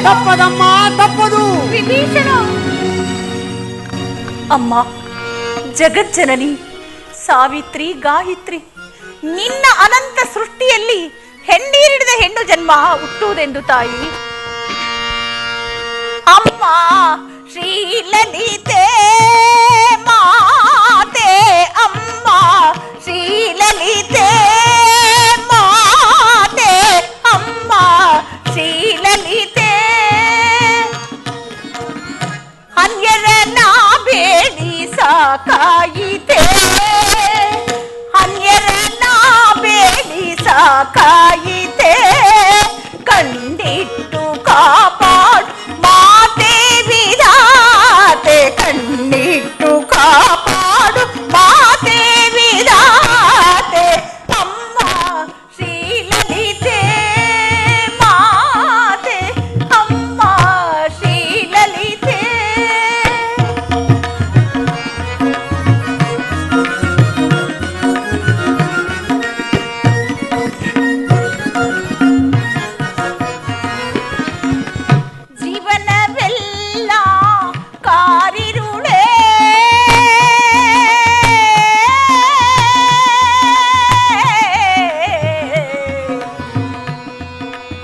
ತಪ್ಪದಮ್ಮ ತಪ್ಪದು. ವಿಭೀಷಣ ಅಮ್ಮ, ಜಗಜ್ಜನನಿ ಸಾವಿತ್ರಿ ಗಾಯತ್ರಿ, ನಿನ್ನ ಅನಂತ ಸೃಷ್ಟಿಯಲ್ಲಿ ಹೆಣ್ಣೀರಿಡಿದ ಹೆಣ್ಣು ಜನ್ಮ ಹುಟ್ಟುವುದೆಂದು ತಾಯಿ. ಅಮ್ಮ ಶ್ರೀಲಲಿತೆ ಮಾತೆ, ಅಮ್ಮ ಶ್ರೀಲಲಿತೆ ಮಾತೆ, ಅಮ್ಮ ಶ್ರೀಲಲಿತೆ. ಅನ್ಯರನ್ನ ಬೇಡಿ ಸಾಕಾಯಿತೆ, ಅನ್ಯರನ್ನ ಬೇಡಿ ಸಾಕಾಯಿತೆ. ಕಂಡಿಟ್ಟು ಕಾಪಾಡು ಮಾತೆ ವಿಧಾತೆ, ಕಣ್ಣಿಟ್ಟು ಕಾಪಾಡು ಮಾತೆ ವಿಧಾತೆ. ಅಮ್ಮ ಶ್ರೀಲಲಿತೆ ಮಾತೆ, ಅಮ್ಮ ಶ್ರೀಲಲಿತೆ. ಜೀವನವೆಲ್ಲ ಕಾರಿರುಳೆ,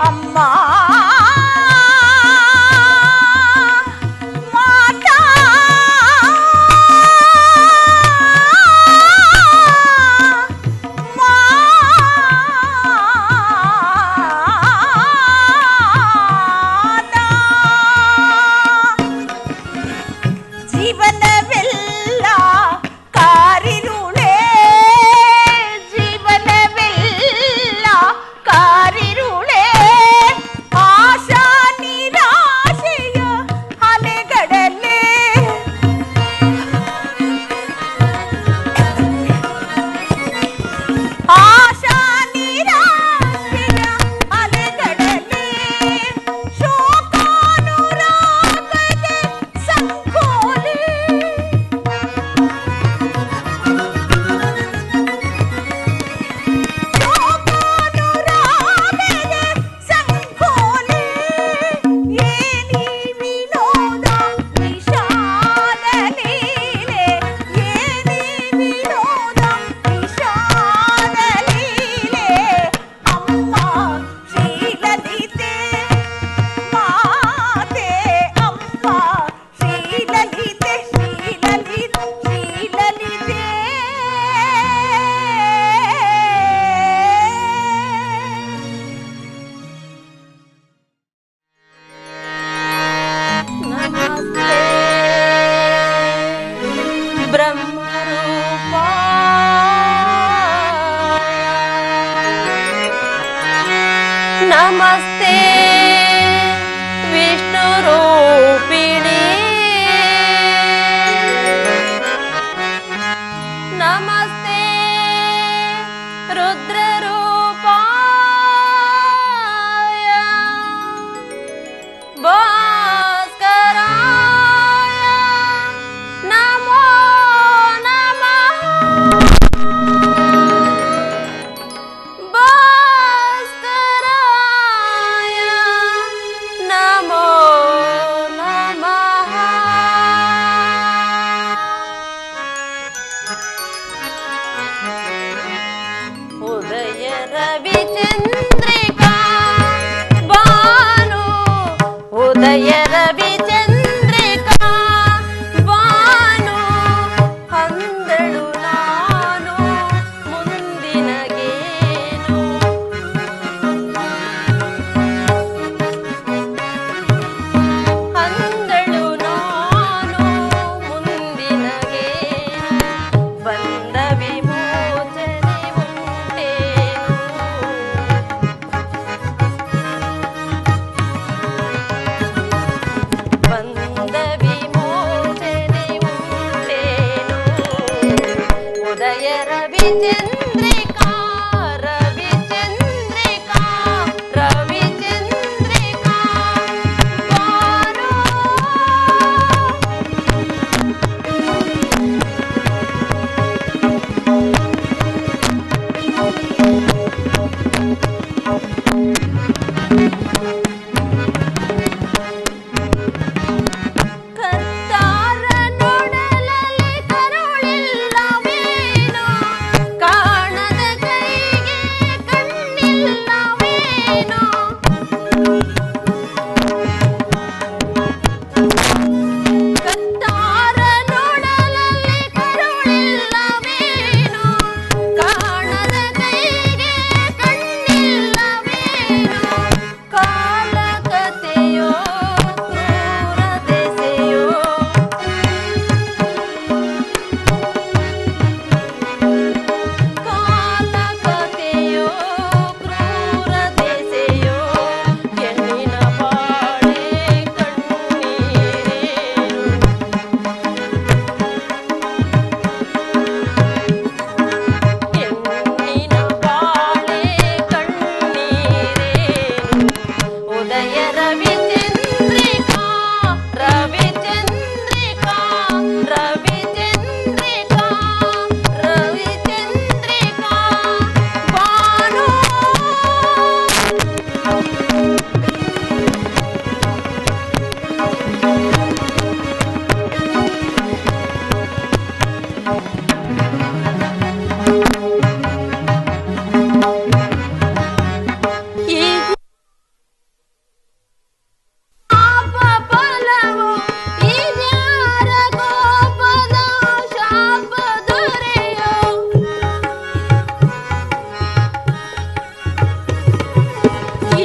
ಅಮ್ಮ ಮಾತಾ ಜೀವನವೆಲ್ಲ ಕಾರಿರುಳೆ, ಜೀವನವೆಲ್ಲ ಕಾರಿರುಳೆ. ಆಶಾ ನಿರಾಶೆಯ ಅಲೆಗಡಲೆ, ಆಶಾ ನಿರಾಶೆಯ ಅಲೆಗಡಲೆ. ಶೋಕಾನುರಾಗದ ಸಂಕೋಲೆ, ಶೋಕಾನುರಾಗದ ಸಂಕೋಲೆ. ಏನಿ ವಿನೋದ ವಿಶಾಲ ಲೀಲೆ, ಏನಿ ವಿನೋದ ವಿಶಾಲ ಲೀಲೆ. ಅಮ್ಮ ಶ್ರೀಲಲಿತೆ ಮಾತೆ, ಅಮ್ಮ ಶ್ರೀಲಲಿತೆ, ಶ್ರೀಲಲಿತೆ, ಶ್ರೀಲಲಿತೆ. ನಮಸ್ತೆ ಬ್ರಹ್ಮರೂಪಾಯ, ನಮಸ್ತೆ ವಿಷ್ಣುರೂಪಿಣಿ, ನಮಸ್ತೆ ರುದ್ರರೂಪಾಯ, ಭಾಸ್ಕರಾಯ ನಮೋ ನಮಃ, ಭಾಸ್ಕರಾಯ ನಮೋ ನಮಃ. ಉದಯ ರವಿಚಂದ್ರಿಕಾ ರವಿಚಂದ್ರಿಕಾ ರವಿಚಂದ್ರಿಕಾ ಬಾರೋ ಕರ್ತಾರ ನೋಡಲಲ್ಲಿ ಕರುಳಿಲ್ಲವೇನೋ ಕಾಣದ ಕೈಗೆ ಕಣ್ಣಿಲ್ಲವೇನೋ ಕರ್ತಾರ ನೋಡಲಲ್ಲಿ ಕರುಳಿಲ್ಲವೇನೋ ಕಾಣದ ಕೈಗೆ ಕಣ್ಣಿಲ್ಲವೇನೋ ಕಾಲಕತೆಯೋ ಕ್ರೂರದೆಸೆಯೋ ಕಾಲಕತೆಯೋ ಕ್ರೂರದೆಸೆಯೋ ಹೆಣ್ಣಿನ ಬಾಳೆ ಕಣ್ಣೀರೇನು ಹೆಣ್ಣಿನ ಬಾಳೆ ಕಣ್ಣೀರೇನು ಉದಯ ರವಿಚಂದ್ರಿಕಾ ರವಿಚಂದ್ರಿಕಾ ರವಿಚಂದ್ರಿಕಾ ರವಿಚಂದ್ರಿಕಾ ಬಾನು ಈ ಪಾಪ ಫಲವು ಇದ್ಯಾರ ಕೋಪದ ಶಾಪ ದೊರೆಯೋ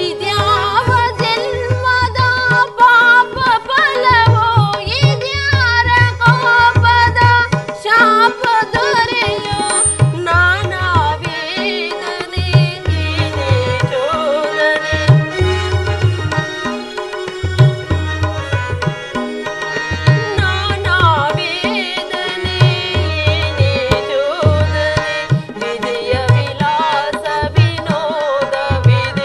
ಇದ್ಯಾವ ಜನ್ಮದ ಪಾಪ ಫಲವು ಇದ್ಯಾರ ಕೋಪದ ಶಾಪ ದೊರೆಯೋ ನಾನಾ ವೇದನೆ ನೀನೇ ಚೋದನೆ ನಾನಾ ವೇದನೆ ನೀನೇ ಚೋದನೆ ವಿಧಿಯ ವಿಲಾಸ ವಿನೋದವಿದೇನು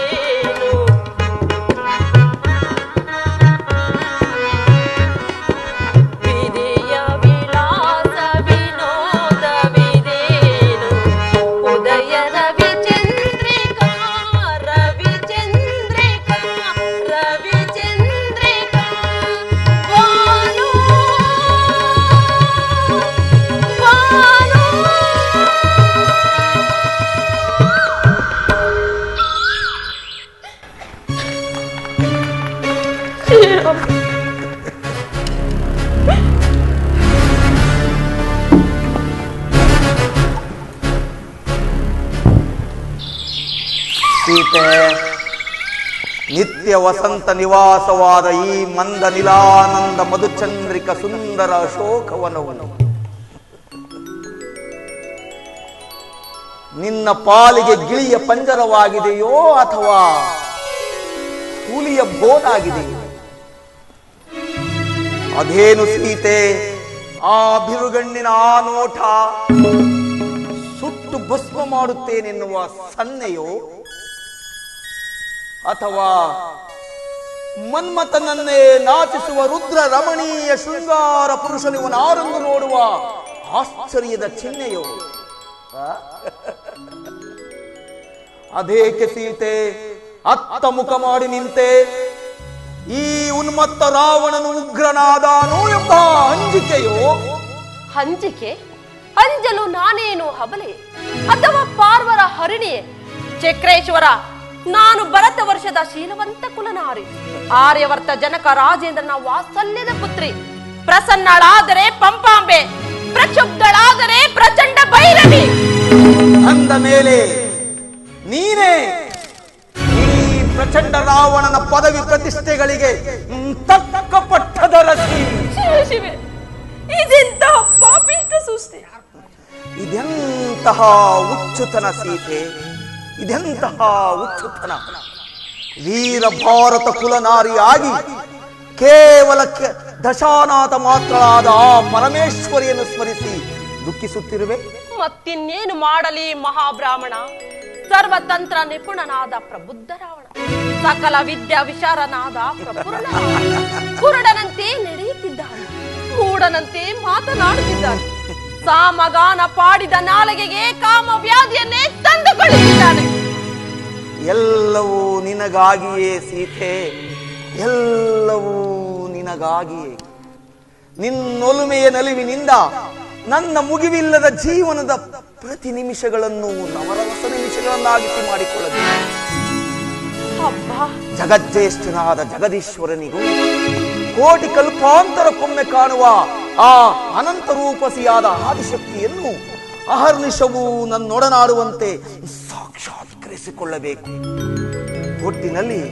ವಿಧಿಯ ವಿಲಾಸ ವಿನೋದವಿದೇನು ಉದಯ ರವಿಚಂದ್ರಿಕಾ ರವಿಚಂದ್ರಿಕಾ ರವಿಚಂದ್ರಿಕಾ ಬಾನು ಬಾನು ಸೀತೆ, ನಿತ್ಯ ವಸಂತ ನಿವಾಸವಾದ ಈ ಮಂದ ನಿಲಾನಂದ ಮಧುಚಂದ್ರಿಕ ಸುಂದರ ಅಶೋಕವನವನ್ನು ನಿನ್ನ ಪಾಲಿಗೆ ಗಿಳಿಯ ಪಂಜರವಾಗಿದೆಯೋ ಅಥವಾ ಹುಲಿಯ ಬೋನಾಗಿದೆಯೋ? ಅದೇನು ಸೀತೆ, ಆ ಬಿರುಗಣ್ಣಿನ ಆ ನೋಟ ಸುಟ್ಟು ಭಸ್ಮ ಮಾಡುತ್ತೇನೆನ್ನುವ ಸನ್ನೆಯೋ ಅಥವಾ ಮನ್ಮಥನನ್ನೇ ನಾಚಿಸುವ ರುದ್ರ ರಮಣೀಯ ಶೃಂಗಾರ ಪುರುಷನಿವನಾರೆಂದು ನೋಡುವ ಆಶ್ಚರ್ಯದ ಚಿಹ್ನೆಯೋ? ಅದೇಕೆ ಸೀತೆ ಅತ್ತ ಮುಖ ಮಾಡಿ ನಿಂತೆ? ಈ ಉನ್ಮತ್ತ ರಾವಣನು ಉಗ್ರನಾದಾನು ಎಂಬ ಅಂಜಿಕೆಯೋ? ಹಂಜಿಕೆ ಅಂಜಲು ನಾನೇನು ಹಬಲೆ ಅಥವಾ ಪಾರ್ವರ ಹರಿಣಿಯೇ? ಚಕ್ರೇಶ್ವರ, ನಾನು ಭರತ ವರ್ಷದ ಶೀಲವಂತ ಕುಲನಾರಿ, ಆರ್ಯವರ್ತ ಜನಕ ರಾಜೇಂದ್ರನ ವಾತ್ಸಲ್ಯದ ಪುತ್ರಿ. ಪ್ರಸನ್ನಳಾದರೆ ಪಂಪಾಂಬೆ, ಪ್ರಕ್ಷುಬ್ಧಳಾದರೆ ಪ್ರಚಂಡ ಭೈರವಿ. ಅಂದ ಮೇಲೆ ನೀನೇ ಈ ಪ್ರಚಂಡ ರಾವಣನ ಪದವಿ ಪ್ರತಿಷ್ಠೆಗಳಿಗೆ ತಕ್ಕ ಪಟ್ಟದ ರಸಿ. ಶಿವೆ, ಇದೆಂತಹ ಪಾಪಿಷ್ಟ ಸೃಷ್ಟಿ! ಇದೆಂತಹ ಉಚ್ಚುತನ ಸೀತೆ, ಇದೆಂತಹ ಉಚ್ಚುತನ! ವೀರ ಭಾರತ ಕುಲನಾರಿಯಾಗಿ ಕೇವಲ ದಶಾನಾಥ ಮಾತ್ರಳಾದ ಆ ಪರಮೇಶ್ವರಿಯನ್ನು ಸ್ಮರಿಸಿ ದುಃಖಿಸುತ್ತಿರುವೆ. ಮತ್ತಿನ್ನೇನು ಮಾಡಲಿ ಮಹಾಬ್ರಾಹ್ಮಣ? ಸರ್ವತಂತ್ರ ನಿಪುಣನಾದ ಪ್ರಬುದ್ಧ ರಾವಣ, ಸಕಲ ವಿದ್ಯಾ ವಿಶಾರನಾದ ಪ್ರಪೂರ್ಣ ಕುರುಡನಂತೆ ನಡೆಯುತ್ತಿದ್ದಾನೆ, ಮೂಡನಂತೆ ಮಾತನಾಡುತ್ತಿದ್ದಾನೆ, ಸಾಮಗಾನ ಪಾಡಿದ ನಾಲಿಗೆಗೆ ಕಾಮ ವ್ಯಾಧಿಯನ್ನೇ ತಂದುಕೊಳ್ಳುತ್ತಿದ್ದಾನೆ. ಎಲ್ಲವೂ ನಿನಗಾಗಿಯೇ ಸೀತೆ, ಎಲ್ಲವೂ ನಿನಗಾಗಿಯೇ. ನಿನ್ನೊಲುಮೆಯ ನಲಿವಿನಿಂದ ನನ್ನ ಮುಗಿವಿಲ್ಲದ ಜೀವನದ ಪ್ರತಿ ನಿಮಿಷಗಳನ್ನು ನವರವಸ ನಿಮಿಷಗಳನ್ನಾಗಿಸಿ ಮಾಡಿಕೊಳ್ಳಬೇಕು. ಜಗಜ್ಜೇಷ್ಠನಾದ ಜಗದೀಶ್ವರನಿಗೂ ಕೋಟಿ ಕಲ್ಪಾಂತರಕ್ಕೊಮ್ಮೆ ಕಾಣುವ ಆ ಅನಂತ ರೂಪಸಿಯಾದ ಆದಿಶಕ್ತಿಯನ್ನು ಅಹರ್ನಿಶವೂ ನನ್ನೊಡನಾಡುವಂತೆ ಸಾಕ್ಷಾತ್ಕರಿಸಿಕೊಳ್ಳಬೇಕು. ಒಟ್ಟಿನಲ್ಲಿ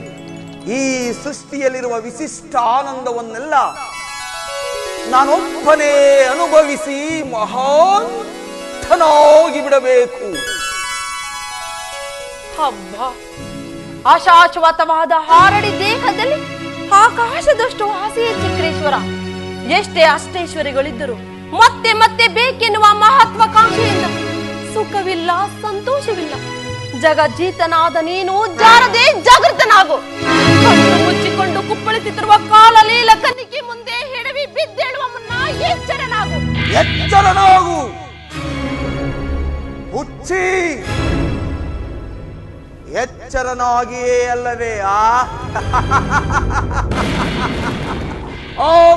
ಈ ಸೃಷ್ಟಿಯಲ್ಲಿರುವ ವಿಶಿಷ್ಟ ಆನಂದವನ್ನೆಲ್ಲ ನಾನೊಬ್ಬನೇ ಅನುಭವಿಸಿ ಮಹಾಂತನಾಗಿ ಬಿಡಬೇಕು. ಹಬ್ಬ, ಅಶಾಶ್ವತವಾದ ಹಾರಡಿ ದೇಹದಲ್ಲಿ ಆಕಾಶದಷ್ಟು ಆಸೆಯ ಚಕ್ರೇಶ್ವರ. ಎಷ್ಟೇ ಅಷ್ಟೈಶ್ವರ್ಯಗಳಿದ್ದರೂ ಮತ್ತೆ ಮತ್ತೆ ಬೇಕೆನ್ನುವ ಮಹತ್ವಾಕಾಂಕ್ಷೆಯಿಂದ ಸುಖವಿಲ್ಲ, ಸಂತೋಷವಿಲ್ಲ. ಜಗಜ್ಜೀತನಾದ ನೀನು ಜಾರದೆ ಜಾಗೃತನಾಗು. ಕಣ್ಣು ಮುಚ್ಚಿಕೊಂಡು ಕುಪ್ಪಳಿಸುತ್ತಿರುವ ಕಾಲಲೀಲ ಕನ್ನಿಕೆ ಮುಂದೆ ಹೆಡವಿ ಬಿದ್ದೇಳುವ ಮುನ್ನ ಎಚ್ಚರನಾಗು. ಎಚ್ಚರನಾಗು ಹುಚ್ಚಿ, ಎಚ್ಚರನಾಗಿಯೇ ಅಲ್ಲವೇ ಆ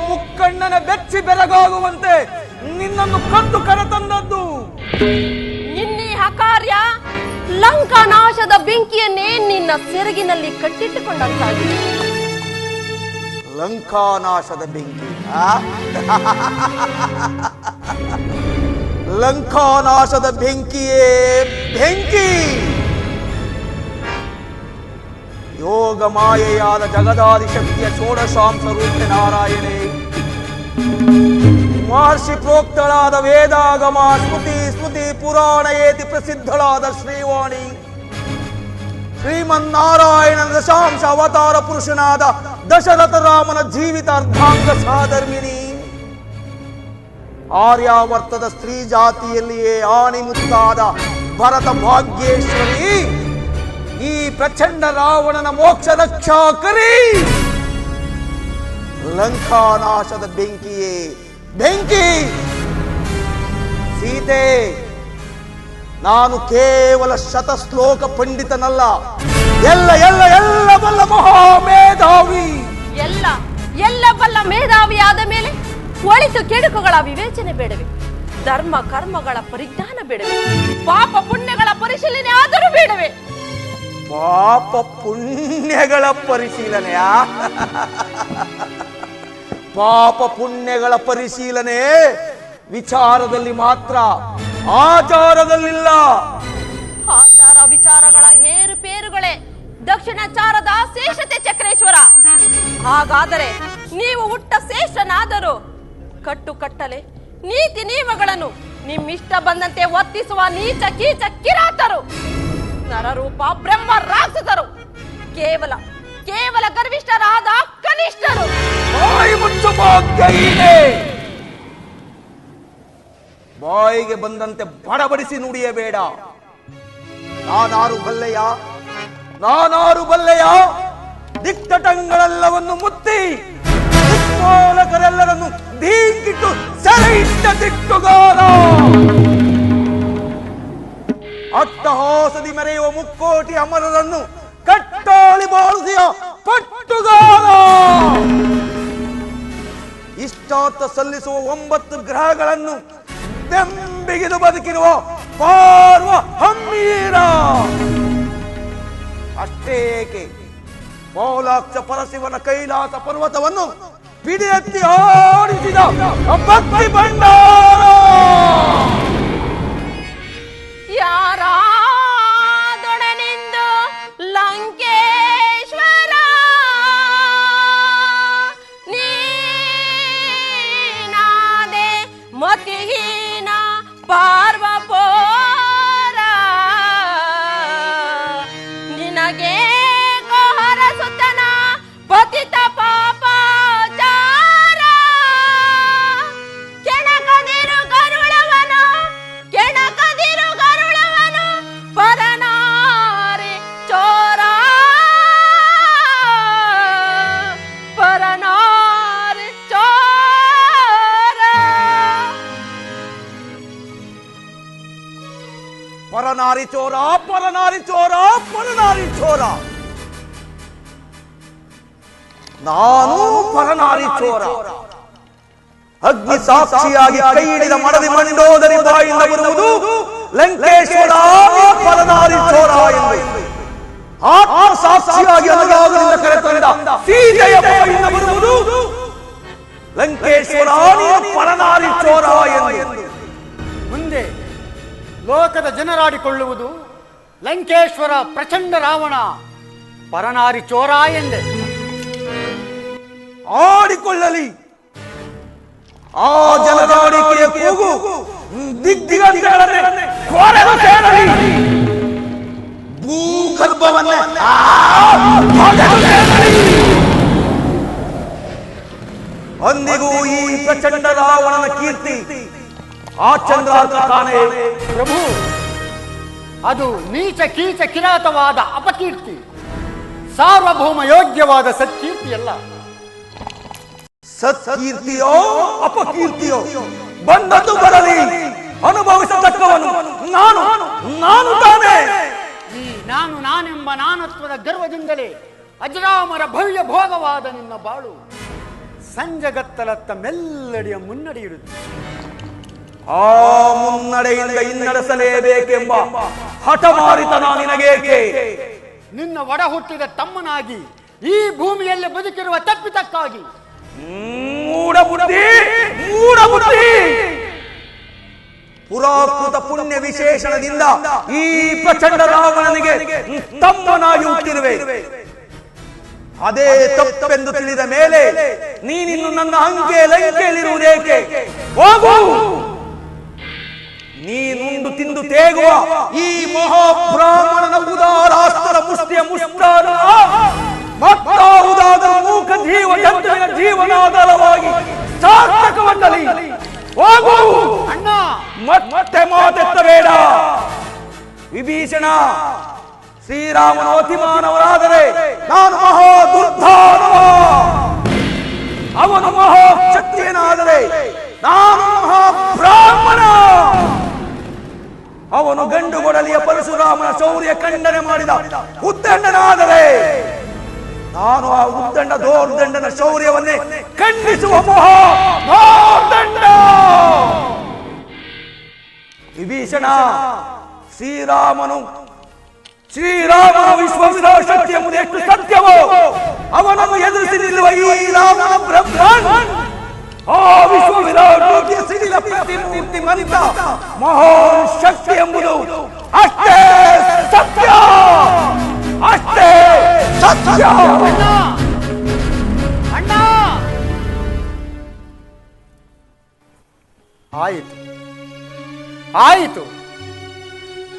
ಮುಕ್ಕಣ್ಣನ ಬೆಚ್ಚಿ ಬೆರಗಾಗುವಂತೆ ನಿನ್ನನ್ನು ಕದ್ದು ಕರೆತಂದದ್ದು. ನಿನ್ನೆ ಕಾರ್ಯ ಲಂಕಾನಾಶದ ಬೆಂಕಿಯನ್ನೇ ನಿನ್ನ ಸೆರಗಿನಲ್ಲಿ ಕಟ್ಟಿಟ್ಟುಕೊಂಡಂತಾಗಿದೆ. ಲಂಕಾನಾಶದ ಬೆಂಕಿ, ಲಂಕಾನಾಶದ ಬೆಂಕಿಯೇ ಬೆಂಕಿ. ಯೋಗ ಮಾಯೆಯಾದ ಜಗದಾದಿಶಕ್ತಿಯ ಷೋಡಶಾಂಶ ರೂಪ ನಾರಾಯಣೇ, ಮಹರ್ಷಿ ಪ್ರೋಕ್ತಳಾದ ವೇದಾಗಮ ಸ್ಮೃತಿ ಪುರಾಣ ಏತಿ ಪ್ರಸಿದ್ಧಳಾದ ಶ್ರೀವಾಣಿ, ಶ್ರೀಮನ್ನಾರಾಯಣನ ದಶಾಂಶ ಅವತಾರ ಪುರುಷನಾದ ದಶರಥ ರಾಮನ ಜೀವಿತ ಅರ್ಧಾಂಗ ಸಹಧರ್ಮಿಣಿ, ಆರ್ಯಾವರ್ತದ ಸ್ತ್ರೀ ಜಾತಿಯಲ್ಲಿಯೇ ಆಣಿಮುತ್ತಾದ ಭರತ ಭಾಗ್ಯೇಶ್ವರಿ, ಈ ಪ್ರಚಂಡ ರಾವಣನ ಮೋಕ್ಷ ರಕ್ಷಾಕರಿ, ಲಂಕಾನಾಶದ ಬೆಂಕಿಯೇ ಬೆಂಕಿ. ಸೀತೆ, ನಾನು ಕೇವಲ ಶತಶ್ಲೋಕ ಪಂಡಿತನಲ್ಲ, ಎಲ್ಲ ಎಲ್ಲ ಎಲ್ಲ ಬಲ್ಲ ಮಹಾಮೇಧಾವಿ. ಎಲ್ಲ ಬಲ್ಲ ಮೇಧಾವಿಯಾದ ಮೇಲೆ ಒಳಿತು ಕೆಡುಕುಗಳ ವಿವೇಚನೆ ಬೇಡವೆ? ಧರ್ಮ ಕರ್ಮಗಳ ಪರಿಜ್ಞಾನ ಬೇಡವೆ? ಪಾಪ ಪುಣ್ಯಗಳ ಪರಿಶೀಲನೆ ಆದರೂ ಬೇಡವೆ? ಪಾಪ ಪುಣ್ಯಗಳ ಪರಿಶೀಲನೆಯ ಪಾಪ ಪುಣ್ಯಗಳ ಪರಿಶೀಲನೆ ವಿಚಾರದಲ್ಲಿ ಮಾತ್ರ, ಆಚಾರದಲ್ಲಿಲ್ಲ. ಆಚಾರ ವಿಚಾರಗಳ ಹೇರುಪೇರುಗಳೇ ದಕ್ಷಿಣಾಚಾರದ ಶೇಷತೆ ಚಕ್ರೇಶ್ವರ. ಹಾಗಾದರೆ ನೀವು ಹುಟ್ಟ ಶ್ರೇಷ್ಠನಾದರೂ ಕಟ್ಟುಕಟ್ಟಲೆ ನೀತಿ ನಿಯಮಗಳನ್ನು ನಿಮ್ಮಿಷ್ಟ ಬಂದಂತೆ ವರ್ತಿಸುವ ನೀಚ ಕೀಚ ಕಿರಾತರು, ನರರೂಪ ಬ್ರಹ್ಮ ರಾಕ್ಷಸರು, ಕೇವಲ ಗರ್ವಿಷ್ಠರಾದ ಕನಿಷ್ಠರು. ಬಾಯಿಗೆ ಬಂದಂತೆ ಬಡಬಡಿಸಿ ನುಡಿಯಬೇಡ. ನಾನಾರು ಬಲ್ಲೆಯ ದಿಕ್ತಟಂಗಳೆಲ್ಲವನ್ನು ಮುತ್ತಿ ದಿಕ್ಪಾಲಕರೆಲ್ಲರನ್ನು ದೀಂಕಿಟ್ಟು ಸೆರೆಯಿಟ್ಟ ದಿಟ್ಟುಗಾರ, ಅಟ್ಟಹಾಸದಿ ಮೆರೆಯುವ ಮುಕ್ಕೋಟಿ ಅಮರರನ್ನು ಕಟ್ಟಾಳಿ ಬಾಳಿಸಿಯ ಪಟ್ಟುಗಾರ, ಇಷ್ಟಾರ್ಥ ಸಲ್ಲಿಸುವ 9 ಗ್ರಹಗಳನ್ನು ಬೆಂಬಿಗಿದು ಬದುಕಿರುವ ಪಾರ್ವ ಹಮ್ಮೀರ. ಅಷ್ಟೇ ಏಕೆ, ಪೌಲಾಕ್ಷ ಪರಶಿವನ ಕೈಲಾಸ ಪರ್ವತವನ್ನು ಪಿಡಿಯೆತ್ತಿ ಆಡಿಸಿದ ಭಕ್ತಿ ಭಂಡಾರ. ಯಾರಾದೊಡನೆಂದು ಲಂಕೇಶ್ವರ ನೀನಾದೆ ಮತಿಹೀನ ಪಾರ್ವಪೋರ, ನಿನಗೆ ಕೋಹರ ಸುತನ ಪತಿತ ಪಾಪಾಚಾರ, ಕೆಣಕದಿರು ಕರುಳವನು ಕೆಣಕ ಪರನಾರಿ ಚೋರ, ಪರನಾರಿ ಚೋರ, ಪರನಾರಿ ಚೋರ. ನಾನು ಪರನಾರಿ ಚೋರ. ಅಗ್ನಿ ಸಾಕ್ಷಿಯಾಗಿ ಕೈ ಹಿಡಿದ ಮಡದಿ ಮಂಡೋದರಿ ಬಾಯಿಂದ ಬರುವುದು ಲಂಕೇಶ್ವರ ಪರನಾರಿ ಚೋರ ಎಂದು. ಆತ್ಮ ಸಾಕ್ಷಿಯಾಗಿ ಅನುರಾಗದಿಂದ ಕರೆತಂದ ಸೀತೆಯ ಬಾಯಿಂದ ಬರುವುದು ಲಂಕೇಶ್ವರ ಪರನಾರಿ ಚೋರ ಎಂದು. ಮುಂದೆ ಲೋಕದ ಜನರಾಡಿಕೊಳ್ಳುವುದು ಲಂಕೇಶ್ವರ ಪ್ರಚಂಡ ರಾವಣ ಪರನಾರಿ ಚೋರ ಎಂದೆ. ಆಡಿಕೊಳ್ಳಲಿ. ಆ ಜನರಾಡಿಕೆಯ ಕೂಗು ದಿಗ್ದಿಗಂತಗಳನ್ನೇ ಕೊರೆದು ಸೇರಲಿ. ಭೂಗರ್ಭವನ್ನೇ ಅಂದಿಗೂ ಈ ಪ್ರಚಂಡ ರಾವಣನ ಕೀರ್ತಿ ಆ ಚಂದ್ರಾರ್ಕ ತಾನೇ. ಪ್ರಭು, ಅದು ನೀಚ ಕೀಚ ಕಿರಾತವಾದ ಅಪಕೀರ್ತಿ, ಸಾರ್ವಭೌಮ ಯೋಗ್ಯವಾದ ಸತ್ಕೀರ್ತಿಯಲ್ಲ. ಸತ್ಕೀರ್ತಿಯೋ ಅಪಕೀರ್ತಿಯೋ ಬಂದದ್ದು ಬರಲಿ, ಅನುಭವಿಸತಕ್ಕವನು ನಾನು ನಾನು ತಾನೇ. ಈ ನಾನೆಂಬ ನಾನತ್ವದ ಗರ್ವದಿಂದಲೇ ಅಜರಾಮರ ಭವ್ಯ ಭೋಗವಾದ ನಿನ್ನ ಬಾಳು ಸಂಜಗತ್ತಲತ್ತ ಮೆಲ್ಲಡಿಯ ಮುನ್ನಡೆಯಿರುತ್ತದೆ. ಆ ಮುನ್ನಡೆಯಿಂದ ಹಿನ್ನಡೆಸಲೇಬೇಕೆಂಬ ಹಠಮಾರಿತನ ನಿನಗೇಕೆ? ನಿನ್ನ ಒಡ ಹುಟ್ಟಿದ ತಮ್ಮನಾಗಿ ಈ ಭೂಮಿಯಲ್ಲಿ ಬದುಕಿರುವ ತಪ್ಪಿತಕ್ಕಾಗಿ. ಮೂಢ ಬುದ್ಧಿ. ಪುರಾಕೃತ ಪುಣ್ಯ ವಿಶೇಷಣದಿಂದ ಈ ಪ್ರಚಂಡ ರಾವಣನಿಗೆ ತಮ್ಮನಾಗಿ ಹುಟ್ಟಿರುವೆ. ಅದೇ ತಪ್ಪೆಂದು ತಿಳಿದ ಮೇಲೆ ನೀನಿನ್ನು ನನ್ನ ಅಂಕೆ ಲಂಕೆಯಲ್ಲಿರುವುದೇಕೆ? ಹೋಗು. ನೀನುಂಡು ತಿಂದು ತೇಗುವ ಈ ಮಹಾಬ್ರಾಹ್ಮಣನ ಉದಾರಾಸ್ತರ ಮುಷ್ಟಿಯ ಮುಷ್ಟಾನ ಮತ್ತಾವುದಾದ ಮೂಕ ಜೀವ ಜಂತುವಿನ ಜೀವನಾಧಾರವಾಗಿ ಸಾರ್ಥಕವನ್ನಲಿ. ಹೋಗು. ಅಣ್ಣ, ಮತ್ತೆ ಮಾತೆತ್ತಬೇಡ. ವಿಭೀಷಣ, ಶ್ರೀರಾಮನ ಅತಿಮಾನವರಾದರೆ ನಾನು ಮಹಾ ದುರ್ಧಾನವ, ಅವನು ಮಹಾಕ್ಷತ್ರಿಯನಾದರೆ ನಾನು ಮಹಾಬ್ರಾಹ್ಮಣ. ಅವನು ಗಂಡುಗೊಡಲಿಯ ಪರಶುರಾಮನ ಶೌರ್ಯ ಖಂಡನೆ ಮಾಡಿದ ಉದ್ದಂಡನಾದರೆ ನಾನು ಆ ಉದ್ದಂಡ ದೋರ್ದಂಡನ ಶೌರ್ಯವನ್ನೇ ಖಂಡಿಸುವ ಮಹಾದಂಡ. ವಿಭೀಷಣ, ಶ್ರೀರಾಮನ ವಿಶ್ವವಿರಾಟ ಶಕ್ತಿ ಎಂಬುದು ಎಷ್ಟು ಸತ್ಯವೋ ಅವನನ್ನು ಎದುರಿಸಿ ನಿಲ್ಲುವ ಈ ರಾಮನ ಬ್ರಹ್ಮನ್ ಆ ವಿಶ್ವವಿರಾಟ ಸಿಡಿಲ ಪ್ರತಿಮೂರ್ತಿ ಮಂತ ಮಹಾನ್ ಶಕ್ತಿ ಎಂಬುದು ಅಷ್ಟೇ ಸತ್ಯ, ಅಷ್ಟೇ ಸತ್ಯ. ಅಣ್ಣ, ಆಯಿತು.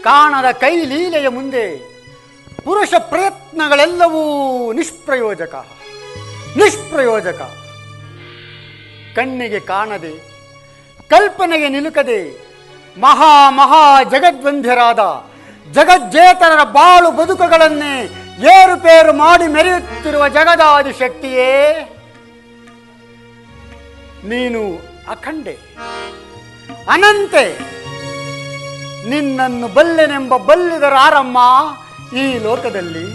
ಕಾಣದ ಕೈ ಲೀಲೆಯ ಮುಂದೆ ಪುರುಷ ಪ್ರಯತ್ನಗಳೆಲ್ಲವೂ ನಿಷ್ಪ್ರಯೋಜಕ. ಕಣ್ಣಿಗೆ ಕಾಣದೆ, ಕಲ್ಪನೆಗೆ ನಿಲುಕದೆ ಮಹಾ ಜಗದ್ವಂದ್ಯರಾದ ಜಗಜ್ಜೇತರರ ಬಾಳು ಬದುಕುಗಳನ್ನೇ ಏರುಪೇರು ಮಾಡಿ ಮೆರೆಯುತ್ತಿರುವ ಜಗದಾದಿ ಶಕ್ತಿಯೇ, ನೀನು ಅಖಂಡೆ, ಅನಂತೆ. ನಿನ್ನನ್ನು ಬಲ್ಲೆನೆಂಬ ಬಲ್ಲಿದರಾರಮ್ಮ ಈ ಲೋಕದಲ್ಲಿ.